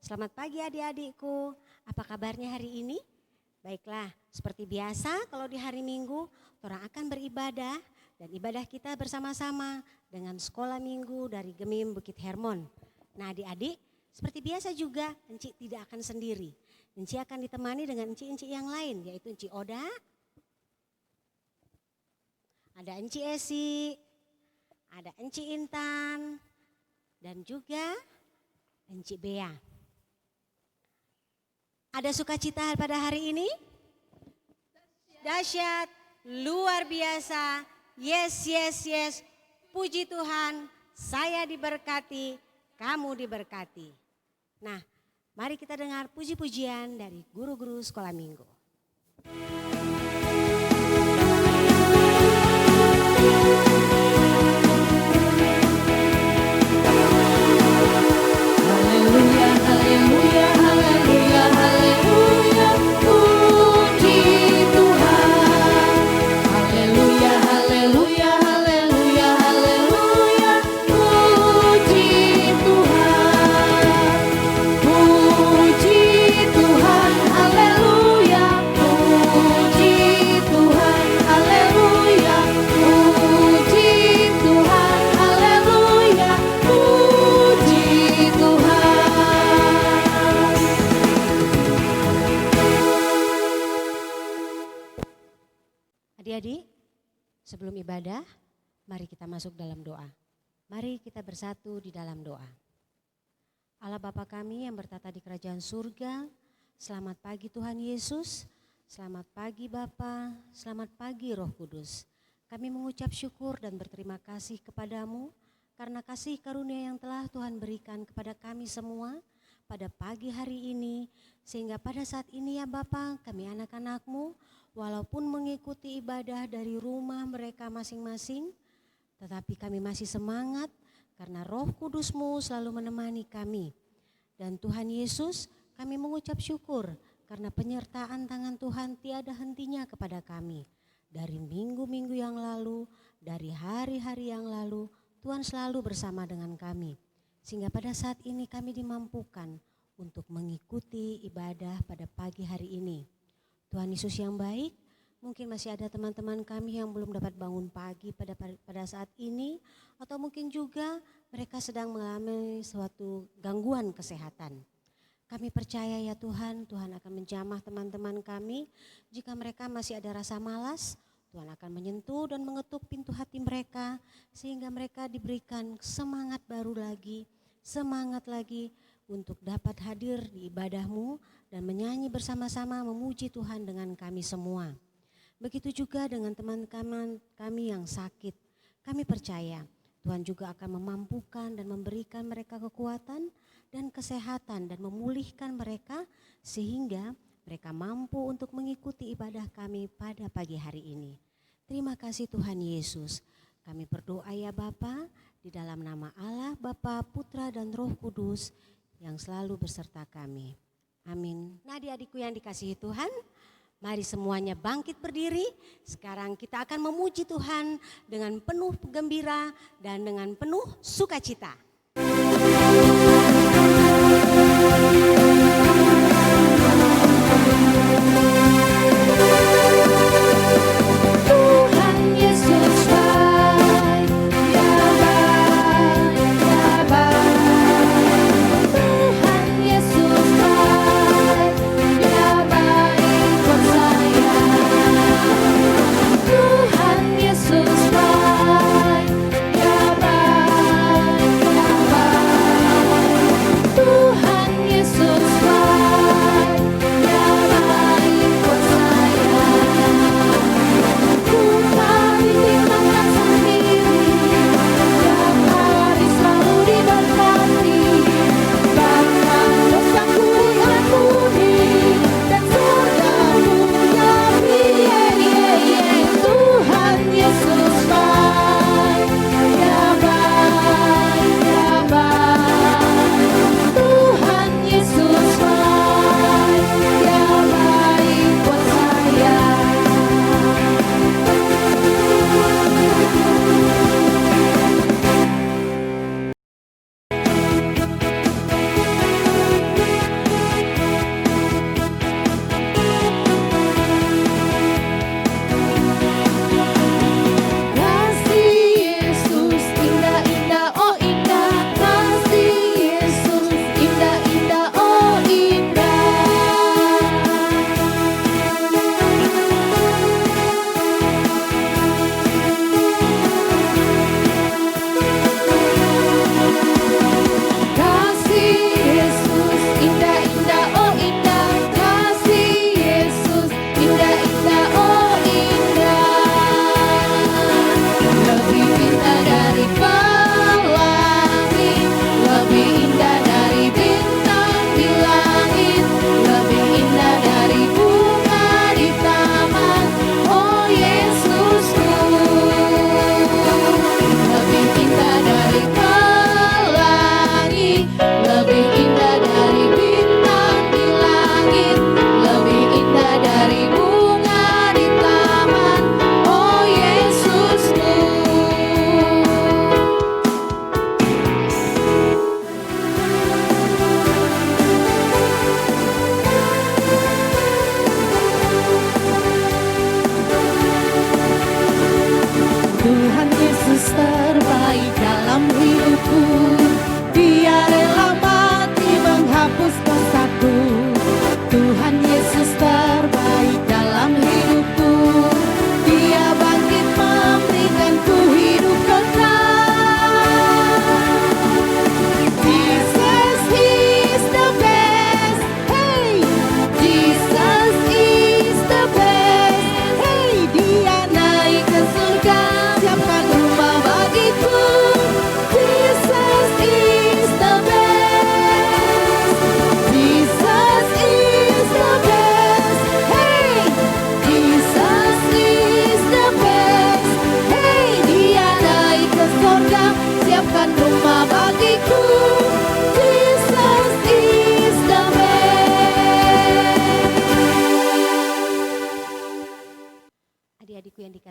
Selamat pagi adik-adikku. Apa kabarnya hari ini? Baiklah, seperti biasa kalau di hari Minggu, orang akan beribadah dan ibadah kita bersama-sama dengan sekolah minggu dari Gemim Bukit Hermon. Nah adik-adik, seperti biasa juga Enci tidak akan sendiri. Enci akan ditemani dengan enci-enci yang lain, yaitu Enci Oda, ada Enci Esi, ada Enci Intan, dan juga Enci Bea. Ada sukacita pada hari ini? Dahsyat, luar biasa, yes, yes, yes. Puji Tuhan, saya diberkati, kamu diberkati. Nah, mari kita dengar puji-pujian dari guru-guru sekolah minggu. Haleluya, haleluya, haleluya, haleluya, puji Tuhan. Haleluya, haleluya, haleluya, haleluya, puji Tuhan. Puji Tuhan, haleluya, puji Tuhan, haleluya, puji Tuhan, haleluya, puji Tuhan. Adik-adik, sebelum ibadah, mari kita masuk dalam doa. Mari kita bersatu di dalam doa. Allah Bapa kami yang bertata di kerajaan surga, selamat pagi Tuhan Yesus, selamat pagi Bapa, selamat pagi Roh Kudus. Kami mengucap syukur dan berterima kasih kepadamu karena kasih karunia yang telah Tuhan berikan kepada kami semua pada pagi hari ini. Sehingga pada saat ini ya Bapa, kami anak-anak-Mu walaupun mengikuti ibadah dari rumah mereka masing-masing, tetapi kami masih semangat karena Roh Kudus-Mu selalu menemani kami. Dan Tuhan Yesus, kami mengucap syukur karena penyertaan tangan Tuhan tiada hentinya kepada kami. Dari minggu-minggu yang lalu, dari hari-hari yang lalu, Tuhan selalu bersama dengan kami. Sehingga pada saat ini kami dimampukan untuk mengikuti ibadah pada pagi hari ini. Tuhan Yesus yang baik, mungkin masih ada teman-teman kami yang belum dapat bangun pagi pada saat ini, atau mungkin juga mereka sedang mengalami suatu gangguan kesehatan. Kami percaya ya Tuhan, Tuhan akan menjamah teman-teman kami. Jika mereka masih ada rasa malas, Tuhan akan menyentuh dan mengetuk pintu hati mereka, sehingga mereka diberikan semangat baru lagi, semangat lagi untuk dapat hadir di ibadah-Mu dan menyanyi bersama-sama memuji Tuhan dengan kami semua. Begitu juga dengan teman-teman kami yang sakit. Kami percaya Tuhan juga akan memampukan dan memberikan mereka kekuatan dan kesehatan dan memulihkan mereka sehingga mereka mampu untuk mengikuti ibadah kami pada pagi hari ini. Terima kasih Tuhan Yesus. Kami berdoa ya Bapa di dalam nama Allah, Bapa, Putra dan Roh Kudus yang selalu berserta kami. Amin. Nah adik-adikku yang dikasihi Tuhan, mari semuanya bangkit berdiri. Sekarang kita akan memuji Tuhan dengan penuh gembira dan dengan penuh sukacita. Tuhan Yesus baik, ya baik, ya baik. Tuhan Yesus baik, ya baik buat saya. Tuhan Yesus baik, ya baik, ya baik. Tuhan Yesus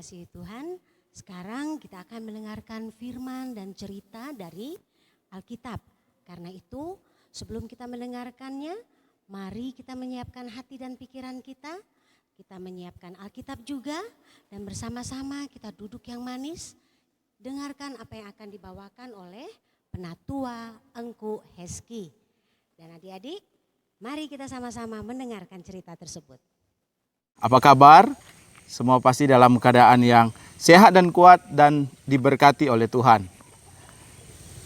dikasihi Tuhan, sekarang kita akan mendengarkan firman dan cerita dari Alkitab. Karena itu, sebelum kita mendengarkannya, mari kita menyiapkan hati dan pikiran kita. Kita menyiapkan Alkitab juga dan bersama-sama kita duduk yang manis. Dengarkan apa yang akan dibawakan oleh Penatua Engku Heski. Dan adik-adik, mari kita sama-sama mendengarkan cerita tersebut. Apa kabar? Semua pasti dalam keadaan yang sehat dan kuat dan diberkati oleh Tuhan.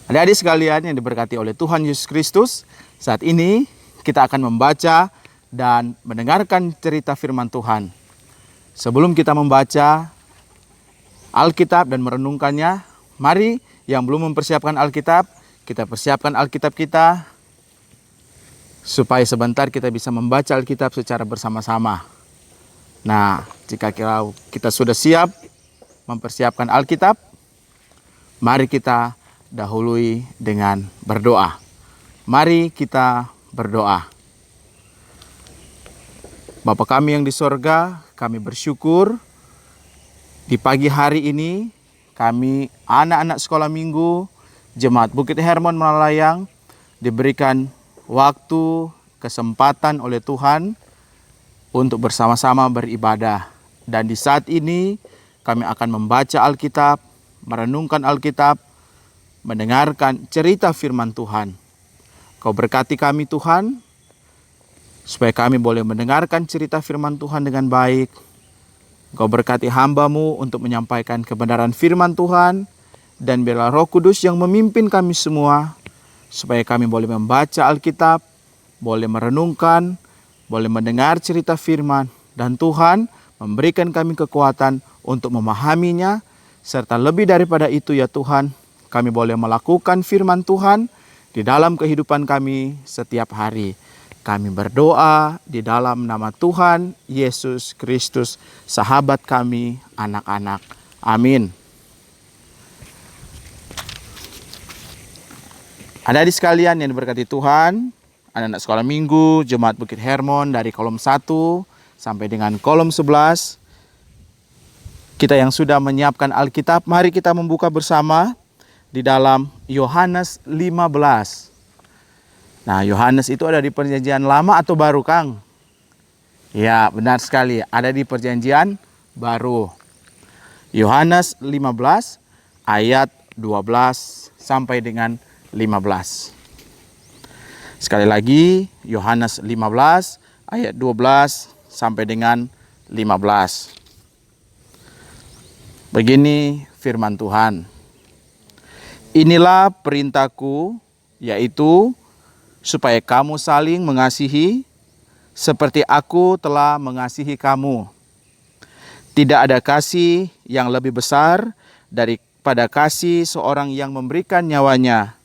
Adik-adik sekalian yang diberkati oleh Tuhan Yesus Kristus, saat ini kita akan membaca dan mendengarkan cerita firman Tuhan. Sebelum kita membaca Alkitab dan merenungkannya, mari yang belum mempersiapkan Alkitab, kita persiapkan Alkitab kita supaya sebentar kita bisa membaca Alkitab secara bersama-sama. Nah, jika kita sudah siap mempersiapkan Alkitab, mari kita dahului dengan berdoa. Mari kita berdoa. Bapa kami yang di sorga, kami bersyukur di pagi hari ini kami anak-anak sekolah minggu Jemaat Bukit Hermon Melayang diberikan waktu, kesempatan oleh Tuhan untuk bersama-sama beribadah. Dan di saat ini kami akan membaca Alkitab, merenungkan Alkitab, mendengarkan cerita firman Tuhan. Kau berkati kami Tuhan, supaya kami boleh mendengarkan cerita firman Tuhan dengan baik. Kau berkati hamba-Mu untuk menyampaikan kebenaran firman Tuhan, dan biarlah Roh Kudus yang memimpin kami semua, supaya kami boleh membaca Alkitab, boleh merenungkan, boleh mendengar cerita firman, dan Tuhan memberikan kami kekuatan untuk memahaminya, serta lebih daripada itu ya Tuhan, kami boleh melakukan firman Tuhan di dalam kehidupan kami setiap hari. Kami berdoa di dalam nama Tuhan Yesus Kristus, sahabat kami, anak-anak. Amin. Adik-adik sekalian yang diberkati Tuhan, anak-anak sekolah minggu, Jemaat Bukit Hermon dari kolom 1 sampai dengan kolom 11. Kita yang sudah menyiapkan Alkitab, mari kita membuka bersama di dalam Yohanes 15. Nah, Yohanes itu ada di perjanjian lama atau baru, Kang? Ya, benar sekali, ada di perjanjian baru. Yohanes 15 ayat 12 sampai dengan 15. Sekali lagi, Yohanes 15 ayat 12 sampai dengan 15. Begini firman Tuhan. Inilah perintahku, yaitu supaya kamu saling mengasihi seperti aku telah mengasihi kamu. Tidak ada kasih yang lebih besar daripada kasih seorang yang memberikan nyawanya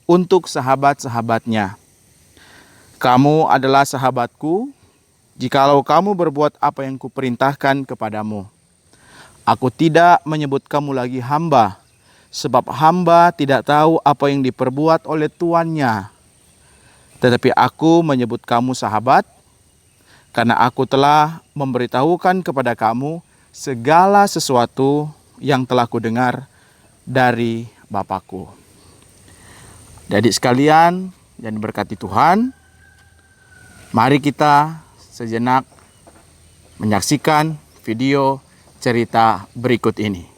untuk sahabat-sahabatnya. Kamu adalah sahabatku, jikalau kamu berbuat apa yang kuperintahkan kepadamu. Aku tidak menyebut kamu lagi hamba, sebab hamba tidak tahu apa yang diperbuat oleh tuannya. Tetapi aku menyebut kamu sahabat, karena aku telah memberitahukan kepada kamu segala sesuatu yang telah kudengar dari Bapakku. Adik sekalian yang diberkati Tuhan, mari kita sejenak menyaksikan video cerita berikut ini.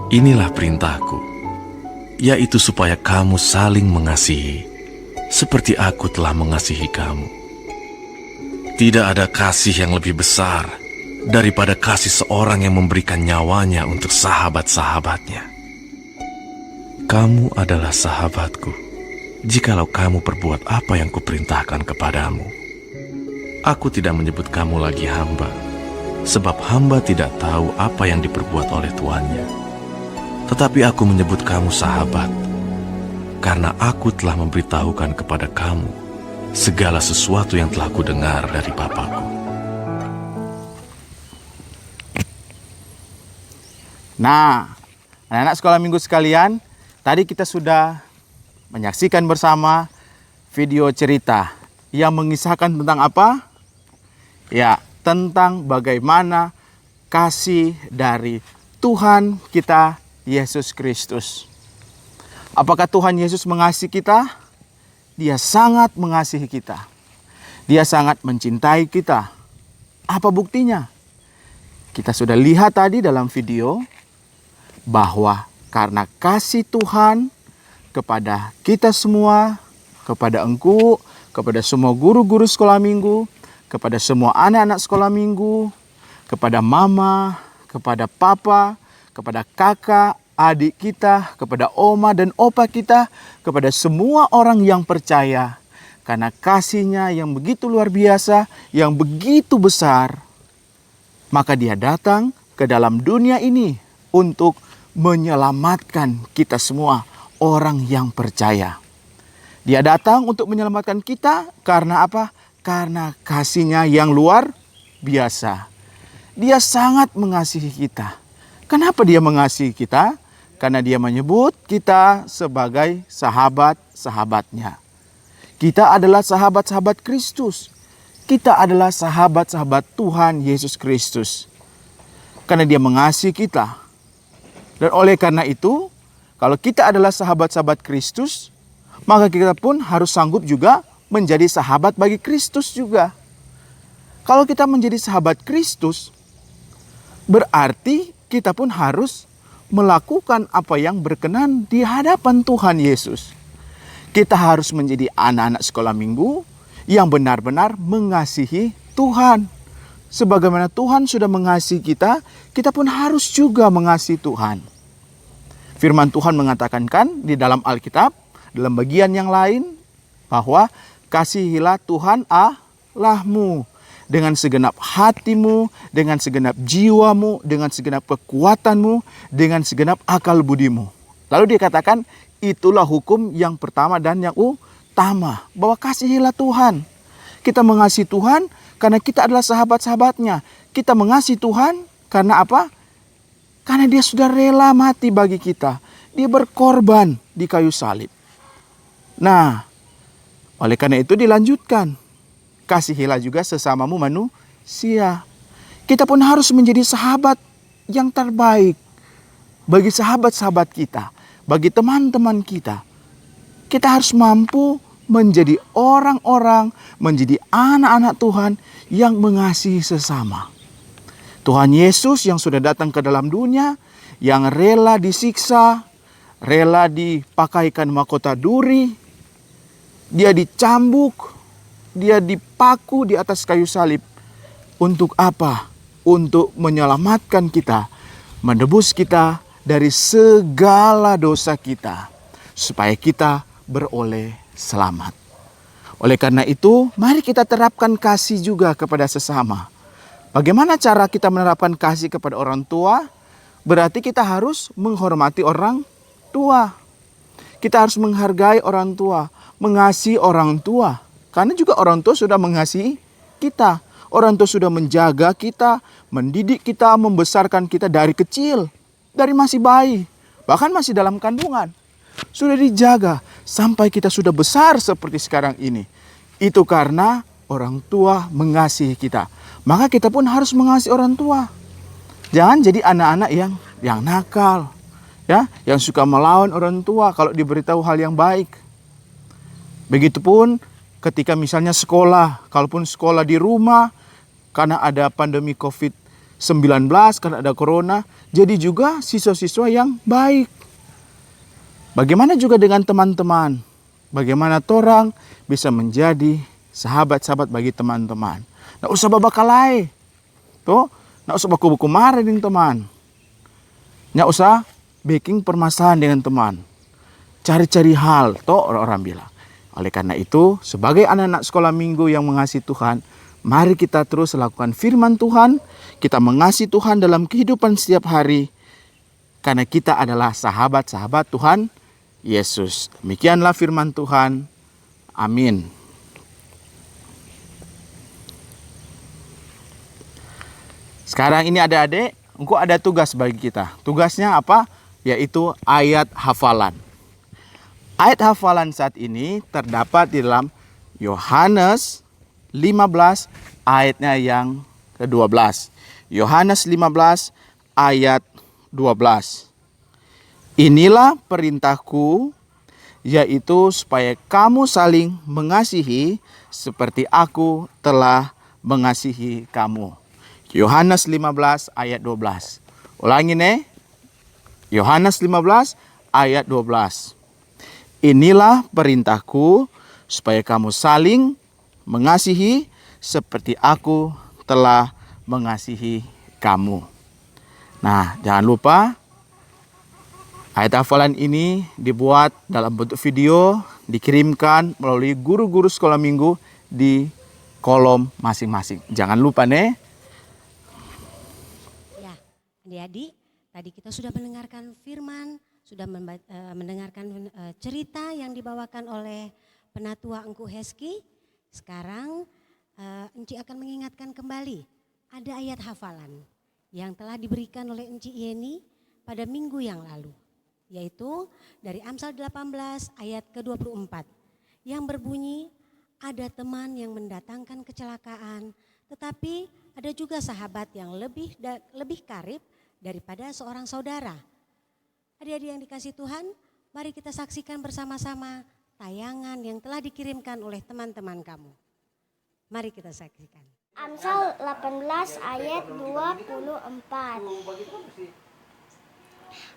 Inilah perintahku, yaitu supaya kamu saling mengasihi, seperti aku telah mengasihi kamu. Tidak ada kasih yang lebih besar daripada kasih seorang yang memberikan nyawanya untuk sahabat-sahabatnya. Kamu adalah sahabatku, jikalau kamu perbuat apa yang kuperintahkan kepadamu. Aku tidak menyebut kamu lagi hamba, sebab hamba tidak tahu apa yang diperbuat oleh tuannya. Tetapi aku menyebut kamu sahabat, karena aku telah memberitahukan kepada kamu segala sesuatu yang telah kudengar dari Bapa-Ku. Nah, anak-anak sekolah minggu sekalian, tadi kita sudah menyaksikan bersama video cerita yang mengisahkan tentang apa? Ya, tentang bagaimana kasih dari Tuhan kita Yesus Kristus. Apakah Tuhan Yesus mengasihi kita? Dia sangat mengasihi kita. Dia sangat mencintai kita. Apa buktinya? Kita sudah lihat tadi dalam video bahwa karena kasih Tuhan kepada kita semua, kepada engkau, kepada semua guru-guru sekolah minggu, kepada semua anak-anak sekolah minggu, kepada mama, kepada papa, kepada kakak, adik kita, kepada oma dan opa kita, kepada semua orang yang percaya. Karena kasihnya yang begitu luar biasa, yang begitu besar, maka dia datang ke dalam dunia ini untuk menyelamatkan kita semua, orang yang percaya. Dia datang untuk menyelamatkan kita karena apa? Karena kasihnya yang luar biasa. Dia sangat mengasihi kita. Kenapa dia mengasihi kita? Karena dia menyebut kita sebagai sahabat-sahabatnya. Kita adalah sahabat-sahabat Kristus. Kita adalah sahabat-sahabat Tuhan Yesus Kristus. Karena dia mengasihi kita. Dan oleh karena itu, kalau kita adalah sahabat-sahabat Kristus, maka kita pun harus sanggup juga menjadi sahabat bagi Kristus juga. Kalau kita menjadi sahabat Kristus, berarti kita pun harus melakukan apa yang berkenan di hadapan Tuhan Yesus. Kita harus menjadi anak-anak sekolah minggu yang benar-benar mengasihi Tuhan. Sebagaimana Tuhan sudah mengasihi kita, kita pun harus juga mengasihi Tuhan. Firman Tuhan mengatakan kan di dalam Alkitab, dalam bagian yang lain, bahwa kasihilah Tuhan Allahmu dengan segenap hatimu, dengan segenap jiwamu, dengan segenap kekuatanmu, dengan segenap akal budimu. Lalu dia katakan, itulah hukum yang pertama dan yang utama, bahwa kasihilah Tuhan. Kita mengasihi Tuhan karena kita adalah sahabat-sahabatnya. Kita mengasihi Tuhan karena apa? Karena dia sudah rela mati bagi kita. Dia berkorban di kayu salib. Nah, oleh karena itu dilanjutkan. Kasihilah juga sesamamu manusia. Kita pun harus menjadi sahabat yang terbaik bagi sahabat-sahabat kita, bagi teman-teman kita. Kita harus mampu menjadi orang-orang, menjadi anak-anak Tuhan yang mengasihi sesama. Tuhan Yesus yang sudah datang ke dalam dunia, yang rela disiksa, rela dipakaikan mahkota duri, dia dicambuk, dia dipaku di atas kayu salib. Untuk apa? Untuk menyelamatkan kita, menebus kita dari segala dosa kita, supaya kita beroleh selamat. Oleh karena itu, mari kita terapkan kasih juga kepada sesama. Bagaimana cara kita menerapkan kasih kepada orang tua? Berarti kita harus menghormati orang tua. Kita harus menghargai orang tua, mengasihi orang tua. Karena juga orang tua sudah mengasihi kita. Orang tua sudah menjaga kita, mendidik kita, membesarkan kita dari kecil. Dari masih bayi, bahkan masih dalam kandungan. Sudah dijaga sampai kita sudah besar seperti sekarang ini. Itu karena orang tua mengasihi kita. Maka kita pun harus mengasihi orang tua. Jangan jadi anak-anak yang nakal, ya, yang suka melawan orang tua kalau diberitahu hal yang baik. Begitupun ketika misalnya sekolah, kalaupun sekolah di rumah karena ada pandemi COVID-19 karena ada corona, jadi juga siswa-siswa yang baik. Bagaimana juga dengan teman-teman? Bagaimana torang bisa menjadi sahabat-sahabat bagi teman-teman? Nggak usah babakalai. Tuh, nggak usah baku-baku marah dengan teman. Nggak usah bikin permasalahan dengan teman. Cari-cari hal, toh orang-orang bilang. Oleh karena itu, sebagai anak-anak sekolah minggu yang mengasihi Tuhan, mari kita terus lakukan firman Tuhan. Kita mengasihi Tuhan dalam kehidupan setiap hari. Karena kita adalah sahabat-sahabat Tuhan Yesus. Demikianlah firman Tuhan. Amin. Sekarang ini adik-adik, engkau ada tugas bagi kita. Tugasnya apa? Yaitu ayat hafalan. Ayat hafalan saat ini terdapat di dalam Yohanes 15 ayatnya yang ke-12. Yohanes 15 ayat 12. Inilah perintahku, yaitu supaya kamu saling mengasihi seperti aku telah mengasihi kamu. Yohanes 15 ayat 12. Ulangi nih. Yohanes 15 ayat 12. Inilah perintahku supaya kamu saling mengasihi seperti aku telah mengasihi kamu. Nah, jangan lupa ayat hafalan ini dibuat dalam bentuk video, dikirimkan melalui guru-guru sekolah minggu di kolom masing-masing. Jangan lupa nih. Ya, adik-adik, tadi kita sudah mendengarkan firman, sudah mendengarkan cerita yang dibawakan oleh Penatua Engku Heski. Sekarang Enci akan mengingatkan kembali ada ayat hafalan yang telah diberikan oleh Enci Yeni pada minggu yang lalu. Yaitu dari Amsal 18 ayat ke-24 yang berbunyi, ada teman yang mendatangkan kecelakaan, tetapi ada juga sahabat yang lebih karib daripada seorang saudara. Adik-adik yang dikasih Tuhan, mari kita saksikan bersama-sama tayangan yang telah dikirimkan oleh teman-teman kamu. Mari kita saksikan. Amsal 18 ayat 24.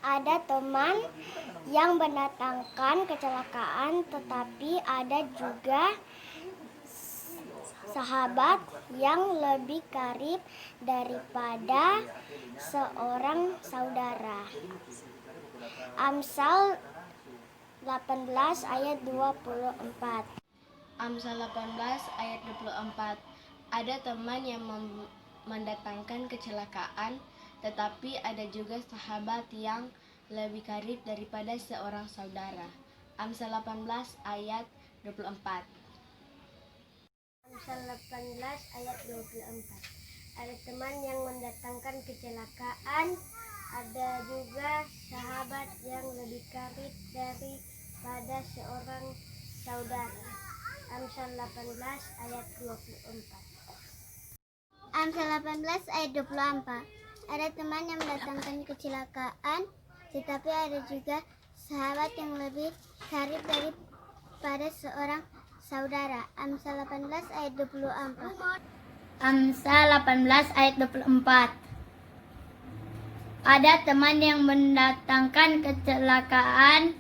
Ada teman yang mendatangkan kecelakaan, tetapi ada juga sahabat yang lebih karib daripada seorang saudara. Amsal 18 ayat 24. Amsal 18 ayat 24. Ada teman yang mendatangkan kecelakaan, tetapi ada juga sahabat yang lebih karib daripada seorang saudara. Amsal 18 ayat 24. Amsal 18 ayat 24. Ada teman yang mendatangkan kecelakaan, ada juga sahabat yang lebih karib daripada seorang saudara. Amsal 18 ayat 24. Amsal 18 ayat 24. Ada teman yang mendatangkan kecelakaan, tetapi ada juga sahabat yang lebih karib daripada seorang saudara. Amsal 18 ayat 24. Amsal 18 ayat 24. Ada teman yang mendatangkan kecelakaan,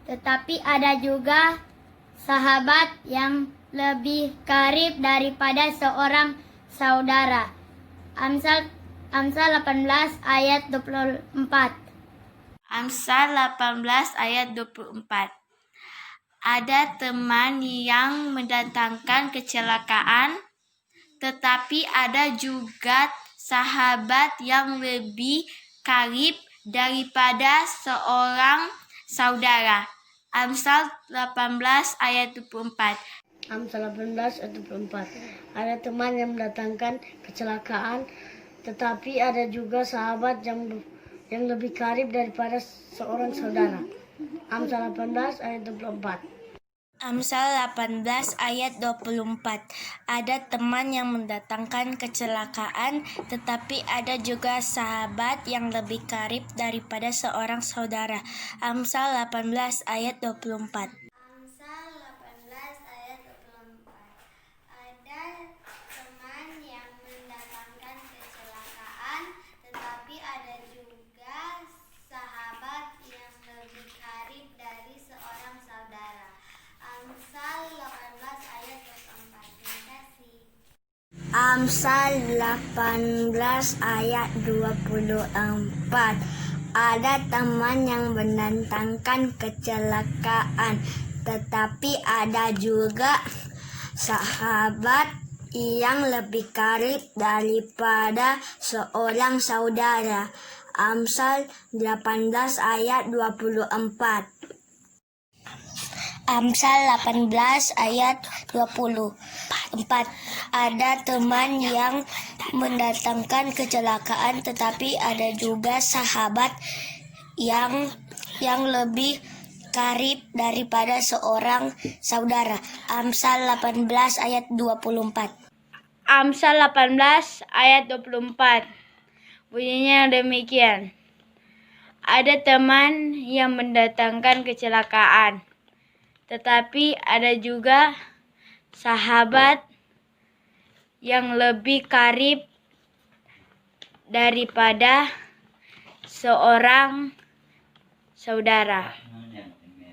tetapi ada juga sahabat yang lebih karib daripada seorang saudara. Amsal 18 ayat 24. Amsal 18 ayat 24. Ada teman yang mendatangkan kecelakaan, tetapi ada juga sahabat yang lebih karib daripada seorang saudara. Amsal 18 ayat 24. Amsal 18 ayat 24. Ada teman yang mendatangkan kecelakaan, tetapi ada juga sahabat yang lebih karib daripada seorang saudara. Amsal 18 ayat 24. Amsal 18 ayat 24. Ada teman yang mendatangkan kecelakaan, tetapi ada juga sahabat yang lebih karib daripada seorang saudara. Amsal 18 ayat 24. Amsal 18 ayat 24. Ada teman yang mendatangkan kecelakaan, Amsal 18 ayat 24. Ada teman yang mendatangkan kecelakaan, tetapi ada juga sahabat yang lebih karib daripada seorang saudara. Amsal 18 ayat 24. Amsal 18 ayat 24. Ada teman yang mendatangkan kecelakaan, tetapi ada juga sahabat yang lebih karib daripada seorang saudara. Amsal 18 ayat 24. Amsal 18 ayat 24. Bunyinya demikian. Ada teman yang mendatangkan kecelakaan, tetapi ada juga sahabat yang lebih karib daripada seorang saudara.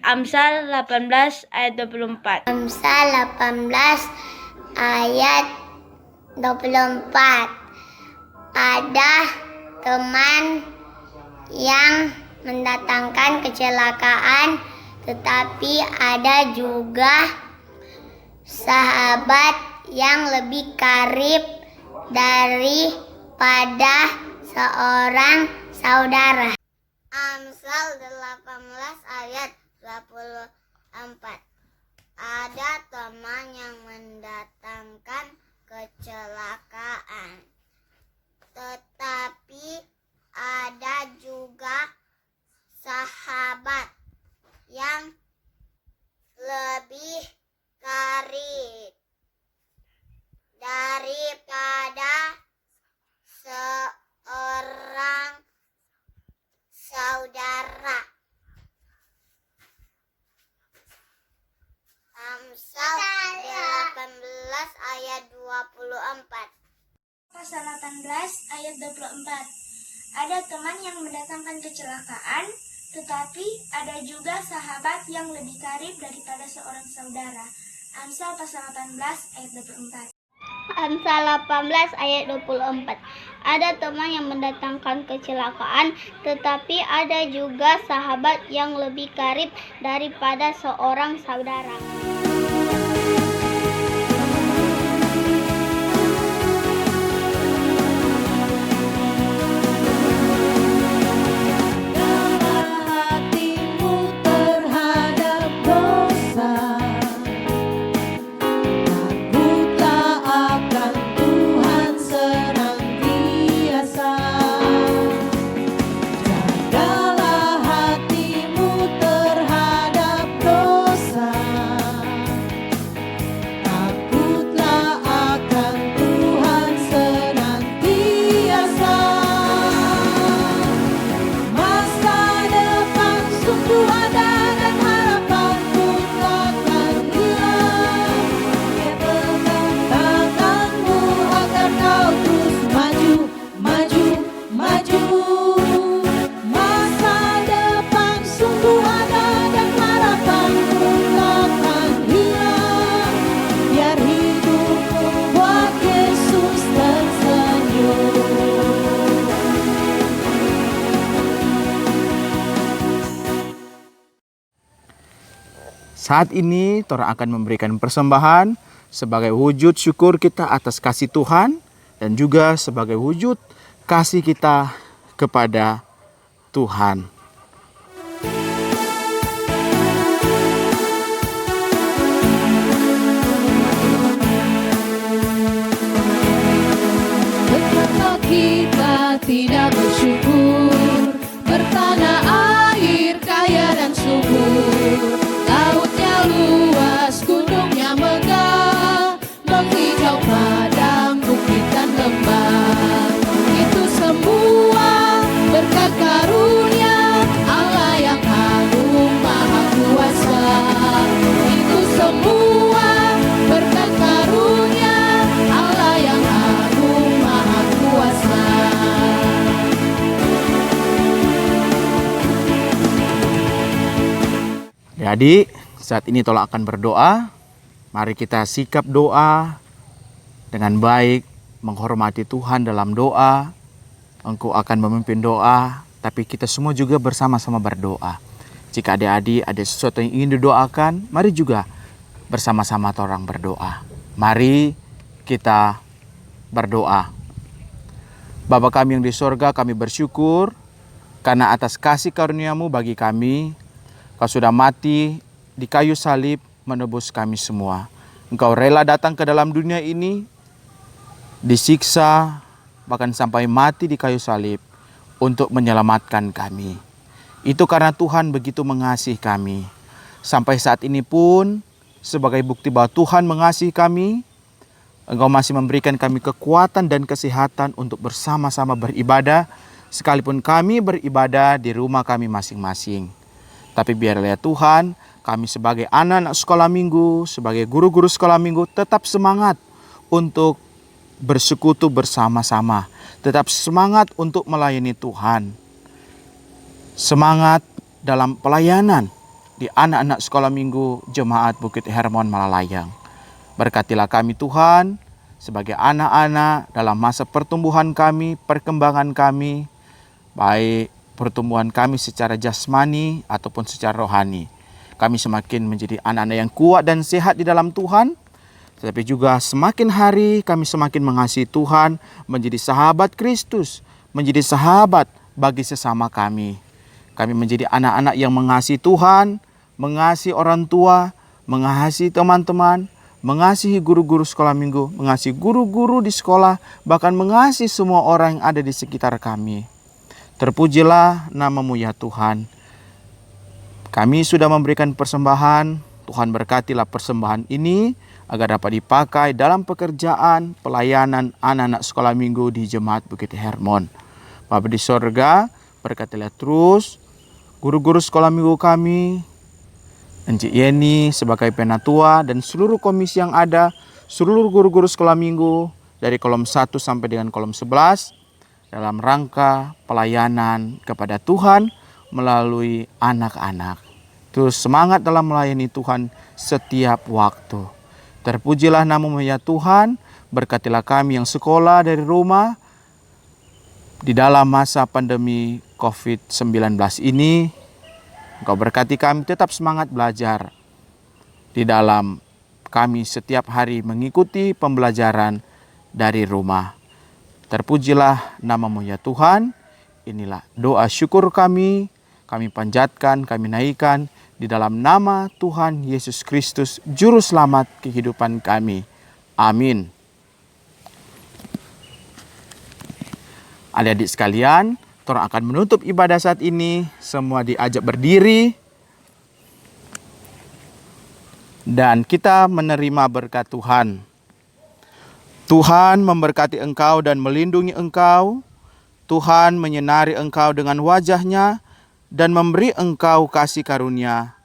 Amsal 18 ayat 24. Amsal 18 ayat 24. Ada teman yang mendatangkan kecelakaan, tetapi ada juga sahabat yang lebih karib daripada seorang saudara. Amsal 18 ayat 24. Ada teman yang mendatangkan kecelakaan, tetapi ada juga sahabat yang lebih karib daripada seorang saudara. Amsal 18 ayat 24. Pasal 18 ayat 24. Ada teman yang mendatangkan kecelakaan, tetapi ada juga sahabat yang lebih karib daripada seorang saudara. Amsal pasal 18 ayat 24. Amsal 18 ayat 24. Ada teman yang mendatangkan kecelakaan, tetapi ada juga sahabat yang lebih karib daripada seorang saudara. Saat ini Tora akan memberikan persembahan sebagai wujud syukur kita atas kasih Tuhan dan juga sebagai wujud kasih kita kepada Tuhan. Betapa kita tidak bersyukur, bertanah air kaya dan subur, lautnya luas, gunungnya megah, menghijau padang, bukit dan lembah. Itu semua berkat karunia Allah yang agung maha kuasa. Itu semua berkat karunia Allah yang agung maha kuasa. Jadi saat ini Tola akan berdoa. Mari kita sikap doa dengan baik menghormati Tuhan dalam doa. Engkau akan memimpin doa, tapi kita semua juga bersama-sama berdoa. Jika adik-adik ada sesuatu yang ingin didoakan, mari juga bersama-sama orang berdoa. Mari kita berdoa. Bapa kami yang di sorga, kami bersyukur karena atas kasih karunia-Mu bagi kami. Kau sudah mati di kayu salib menebus kami semua. Engkau rela datang ke dalam dunia ini, disiksa, bahkan sampai mati di kayu salib untuk menyelamatkan kami. Itu karena Tuhan begitu mengasihi kami. Sampai saat ini pun, sebagai bukti bahwa Tuhan mengasihi kami, Engkau masih memberikan kami kekuatan dan kesehatan untuk bersama-sama beribadah, sekalipun kami beribadah di rumah kami masing-masing. Tapi biarlah ya Tuhan, kami sebagai anak-anak sekolah minggu, sebagai guru-guru sekolah minggu, tetap semangat untuk bersekutu bersama-sama. Tetap semangat untuk melayani Tuhan. Semangat dalam pelayanan di anak-anak sekolah minggu Jemaat Bukit Hermon Malalayang. Berkatilah kami Tuhan sebagai anak-anak dalam masa pertumbuhan kami, perkembangan kami, baik pertumbuhan kami secara jasmani ataupun secara rohani. Kami semakin menjadi anak-anak yang kuat dan sehat di dalam Tuhan, tetapi juga semakin hari kami semakin mengasihi Tuhan, menjadi sahabat Kristus, menjadi sahabat bagi sesama kami. Kami menjadi anak-anak yang mengasihi Tuhan, mengasihi orang tua, mengasihi teman-teman, mengasihi guru-guru sekolah minggu, mengasihi guru-guru di sekolah, bahkan mengasihi semua orang yang ada di sekitar kami. Terpujilah nama-Mu ya Tuhan. Kami sudah memberikan persembahan, Tuhan berkatilah persembahan ini agar dapat dipakai dalam pekerjaan pelayanan anak-anak sekolah minggu di Jemaat Bukit Hermon. Bapa di sorga, berkatilah terus guru-guru sekolah minggu kami, Encik Yeni sebagai penatua dan seluruh komisi yang ada, seluruh guru-guru sekolah minggu dari kolom 1 sampai dengan kolom 11 dalam rangka pelayanan kepada Tuhan melalui anak-anak. Terus semangat dalam melayani Tuhan setiap waktu. Terpujilah nama-Mu ya Tuhan, berkatilah kami yang sekolah dari rumah di dalam masa pandemi COVID-19 ini. Engkau berkati kami tetap semangat belajar di dalam kami setiap hari mengikuti pembelajaran dari rumah. Terpujilah nama-Mu ya Tuhan. Inilah doa syukur kami panjatkan, kami naikkan di dalam nama Tuhan Yesus Kristus, Juru Selamat kehidupan kami. Amin. Adik-adik sekalian, orang akan menutup ibadah saat ini. Semua diajak berdiri. Dan kita menerima berkat Tuhan. Tuhan memberkati engkau dan melindungi engkau. Tuhan menyinari engkau dengan wajah-Nya dan memberi engkau kasih karunia.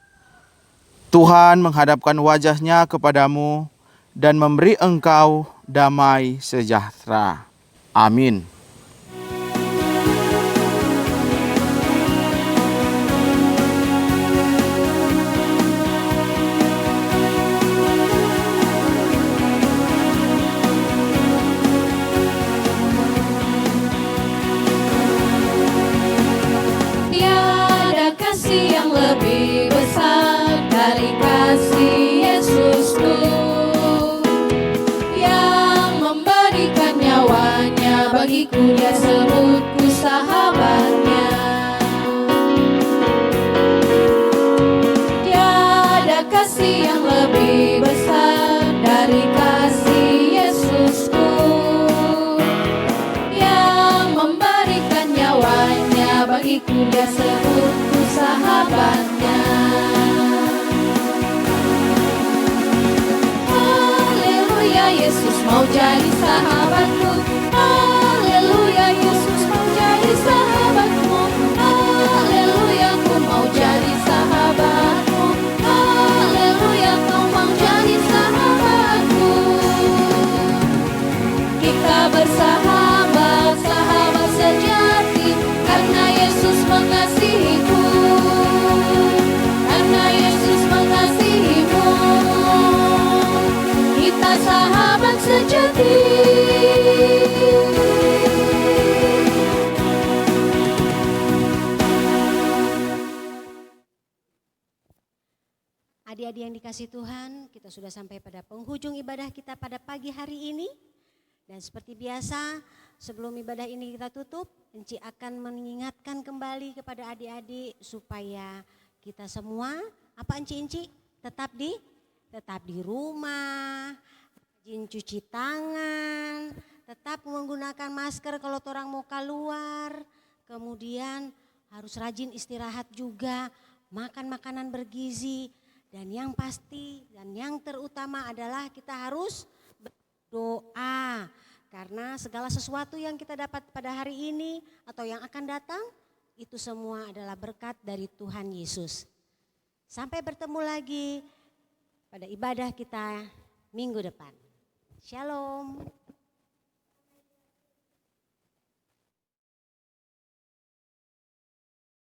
Tuhan menghadapkan wajah-Nya kepadamu dan memberi engkau damai sejahtera. Amin. Lebih besar dari kasih Yesusku yang memberikan nyawanya bagiku, Dia sebutku sahabatnya. Tiada kasih yang lebih besar dari kasih Yesusku yang memberikan nyawanya bagiku, Dia sebutku sahabatnya. Haleluya, Yesus mau jadi sahabatku. Haleluya, Yesus mau jadi sahabatmu. Haleluya, ku mau jadi sahabatmu. Haleluya, kau mau jadi sahabatku. Kita bersahabat, sahabat sejati, karena Yesus mengasihi Adik-adik yang dikasih Tuhan, kita sudah sampai pada penghujung ibadah kita pada pagi hari ini. Dan seperti biasa, sebelum ibadah ini kita tutup, Enci akan mengingatkan kembali kepada adik-adik supaya kita semua, apa Enci? Tetap di rumah, rajin cuci tangan, tetap menggunakan masker kalau orang mau keluar, kemudian harus rajin istirahat juga, makan makanan bergizi, dan yang pasti dan yang terutama adalah kita harus berdoa. Karena segala sesuatu yang kita dapat pada hari ini atau yang akan datang, itu semua adalah berkat dari Tuhan Yesus. Sampai bertemu lagi pada ibadah kita minggu depan. Shalom.